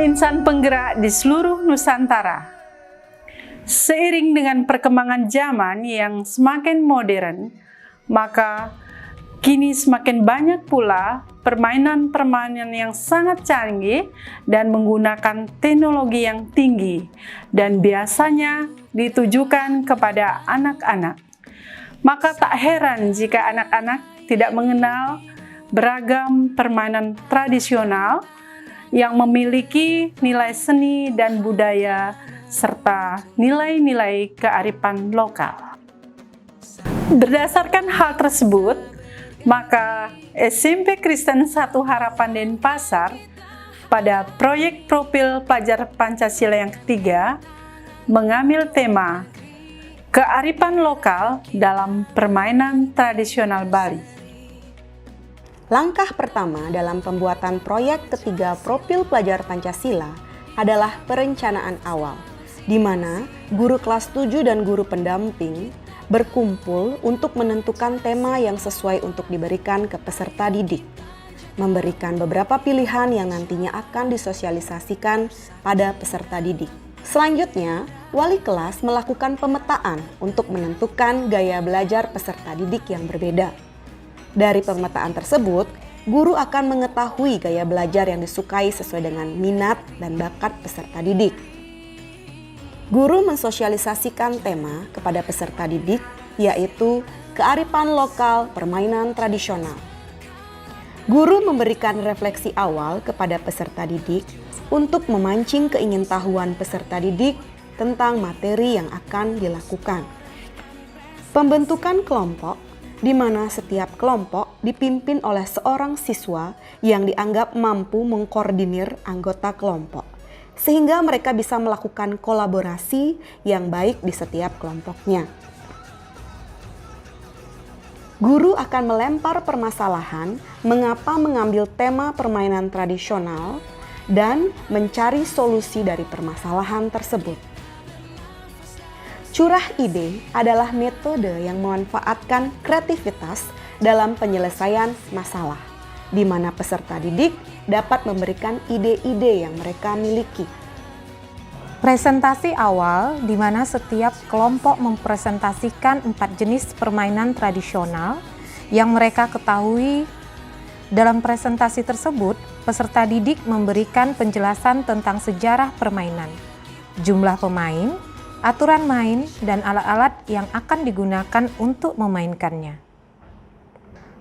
insan penggerak di seluruh Nusantara. Seiring dengan perkembangan zaman yang semakin modern, maka kini semakin banyak pula permainan-permainan yang sangat canggih dan menggunakan teknologi yang tinggi dan biasanya ditujukan kepada anak-anak. Maka tak heran jika anak-anak tidak mengenal beragam permainan tradisional yang memiliki nilai seni dan budaya serta nilai-nilai kearifan lokal. Berdasarkan hal tersebut, maka SMP Kristen 1 Harapan Denpasar pada proyek profil pelajar Pancasila yang ketiga mengambil tema kearifan lokal dalam permainan tradisional Bali. Langkah pertama dalam pembuatan proyek ketiga profil pelajar Pancasila adalah perencanaan awal, di mana guru kelas 7 dan guru pendamping berkumpul untuk menentukan tema yang sesuai untuk diberikan ke peserta didik, memberikan beberapa pilihan yang nantinya akan disosialisasikan pada peserta didik. Selanjutnya, wali kelas melakukan pemetaan untuk menentukan gaya belajar peserta didik yang berbeda. Dari pemetaan tersebut, guru akan mengetahui gaya belajar yang disukai sesuai dengan minat dan bakat peserta didik. Guru mensosialisasikan tema kepada peserta didik, yaitu kearifan lokal permainan tradisional. Guru memberikan refleksi awal kepada peserta didik untuk memancing keingintahuan peserta didik tentang materi yang akan dilakukan. Pembentukan kelompok, di mana setiap kelompok dipimpin oleh seorang siswa yang dianggap mampu mengkoordinir anggota kelompok, sehingga mereka bisa melakukan kolaborasi yang baik di setiap kelompoknya. Guru akan melempar permasalahan mengapa mengambil tema permainan tradisional dan mencari solusi dari permasalahan tersebut. Curah ide adalah metode yang memanfaatkan kreativitas dalam penyelesaian masalah, di mana peserta didik dapat memberikan ide-ide yang mereka miliki. Presentasi awal di mana setiap kelompok mempresentasikan 4 jenis permainan tradisional yang mereka ketahui. Dalam presentasi tersebut, peserta didik memberikan penjelasan tentang sejarah permainan, jumlah pemain, aturan main, dan alat-alat yang akan digunakan untuk memainkannya.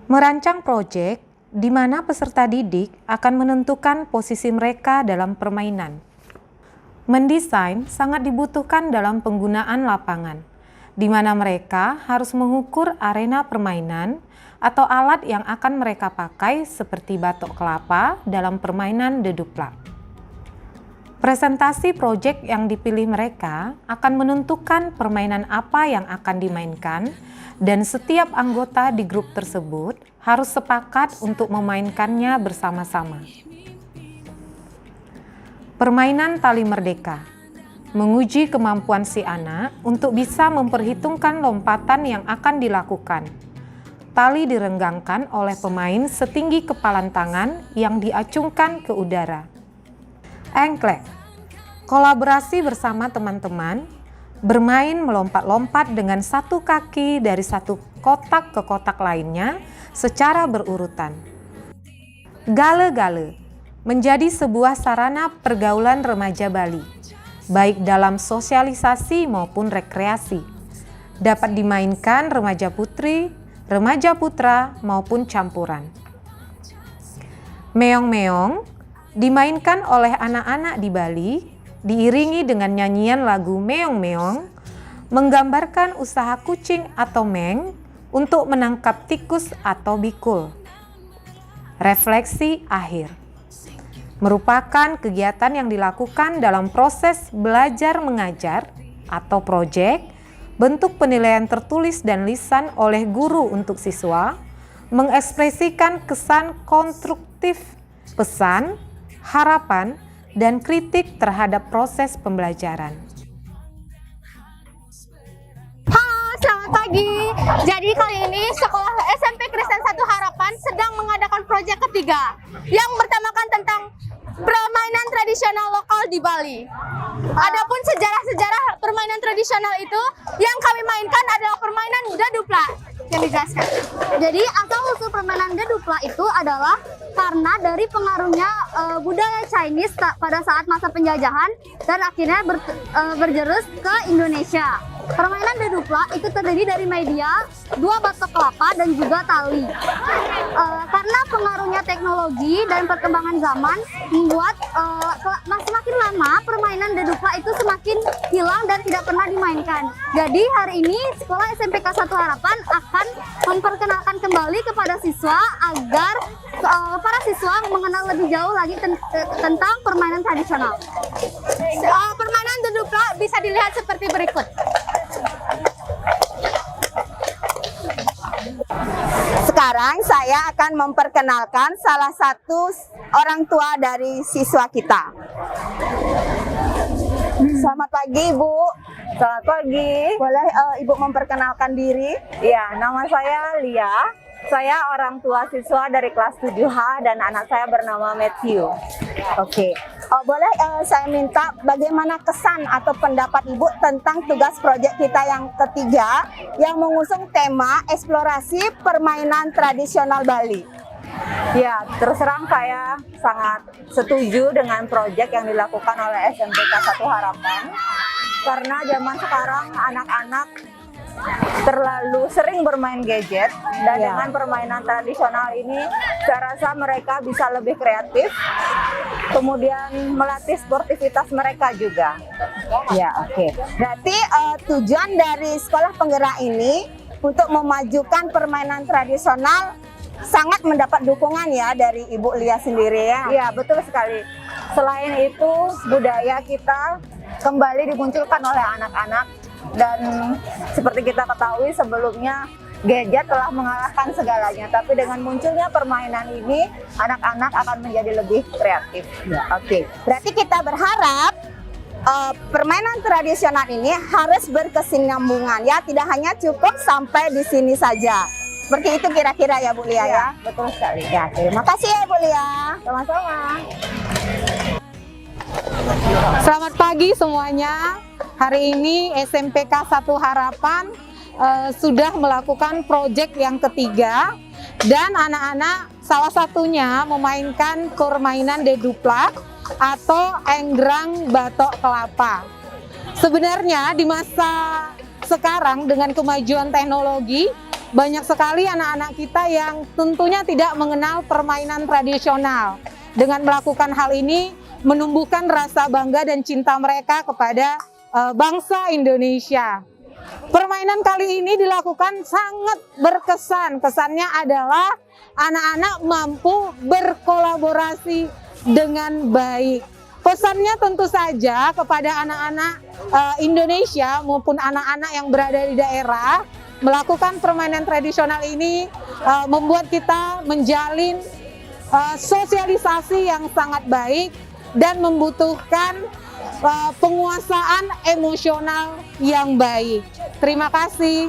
Merancang proyek di mana peserta didik akan menentukan posisi mereka dalam permainan. Mendesain sangat dibutuhkan dalam penggunaan lapangan, di mana mereka harus mengukur arena permainan atau alat yang akan mereka pakai seperti batok kelapa dalam permainan deduplak. Presentasi proyek yang dipilih mereka akan menentukan permainan apa yang akan dimainkan dan setiap anggota di grup tersebut harus sepakat untuk memainkannya bersama-sama. Permainan tali merdeka menguji kemampuan si anak untuk bisa memperhitungkan lompatan yang akan dilakukan. Tali direnggangkan oleh pemain setinggi kepalan tangan yang diacungkan ke udara. Engklek, kolaborasi bersama teman-teman, bermain melompat-lompat dengan satu kaki dari satu kotak ke kotak lainnya secara berurutan. Gale-gale menjadi sebuah sarana pergaulan remaja Bali, baik dalam sosialisasi maupun rekreasi. Dapat dimainkan remaja putri, remaja putra maupun campuran. Meong-meong dimainkan oleh anak-anak di Bali, diiringi dengan nyanyian lagu meong-meong, menggambarkan usaha kucing atau meng untuk menangkap tikus atau bikul. Refleksi akhir merupakan kegiatan yang dilakukan dalam proses belajar mengajar atau proyek, bentuk penilaian tertulis dan lisan oleh guru untuk siswa, mengekspresikan kesan konstruktif, pesan, harapan, dan kritik terhadap proses pembelajaran. Halo, selamat pagi. Jadi kali ini sekolah SMP Kristen 1 Harapan sedang mengadakan proyek ketiga yang bertemakan tentang permainan tradisional lokal di Bali. Adapun sejarah-sejarah permainan tradisional itu yang kami mainkan adalah permainan dadupla yang dijelaskan. Jadi asal-usul permainan dadupla itu adalah karena dari pengaruhnya budaya Chinese pada saat masa penjajahan dan akhirnya berjerus ke Indonesia. Permainan dadupla itu terdiri dari media, 2 batok kelapa dan juga tali. Karena pengaruhnya teknologi dan perkembangan zaman membuat semakin lama permainan dadupla itu semakin hilang dan tidak pernah dimainkan. Jadi hari ini Sekolah SMPK 1 Harapan akan memperkenalkan kembali kepada siswa agar para siswa mengenal lebih jauh lagi tentang permainan tradisional. Permainan dadupla bisa dilihat seperti berikut. Sekarang saya akan memperkenalkan salah satu orang tua dari siswa kita. Selamat pagi, Ibu. Selamat pagi. Boleh Ibu memperkenalkan diri? Ya, nama saya Lia. Saya orang tua siswa dari kelas 7H dan anak saya bernama Matthew. Oke. Boleh saya minta bagaimana kesan atau pendapat Ibu tentang tugas proyek kita yang ketiga yang mengusung tema eksplorasi permainan tradisional Bali. Ya, terus terang saya sangat setuju dengan proyek yang dilakukan oleh SMPK 1 Harapan. Karena zaman sekarang anak-anak terlalu sering bermain gadget dan dengan permainan tradisional ini saya rasa mereka bisa lebih kreatif, kemudian melatih sportivitas mereka juga. Ya, oke. Berarti tujuan dari sekolah penggerak ini untuk memajukan permainan tradisional sangat mendapat dukungan ya dari Ibu Lia sendiri ya. Iya, betul sekali. Selain itu, budaya kita kembali dimunculkan oleh anak-anak. Dan seperti kita ketahui sebelumnya gadget telah mengalahkan segalanya, tapi dengan munculnya permainan ini anak-anak akan menjadi lebih kreatif. Ya, oke. Berarti kita berharap permainan tradisional ini harus berkesinambungan ya, tidak hanya cukup sampai di sini saja. Seperti itu kira-kira ya Bu Lia ya. Betul sekali. Ya, terima kasih ya Bu Lia. Sama-sama. Selamat pagi semuanya. Hari ini SMPK 1 Harapan sudah melakukan proyek yang ketiga dan anak-anak salah satunya memainkan permainan dedupla atau enggrang batok kelapa. Sebenarnya di masa sekarang dengan kemajuan teknologi banyak sekali anak-anak kita yang tentunya tidak mengenal permainan tradisional. Dengan melakukan hal ini menumbuhkan rasa bangga dan cinta mereka kepada bangsa Indonesia. Permainan kali ini dilakukan sangat berkesan. Kesannya adalah anak-anak mampu berkolaborasi dengan baik. Pesannya tentu saja kepada anak-anak Indonesia maupun anak-anak yang berada di daerah, melakukan permainan tradisional ini membuat kita menjalin sosialisasi yang sangat baik dan membutuhkan penguasaan emosional yang baik. Terima kasih.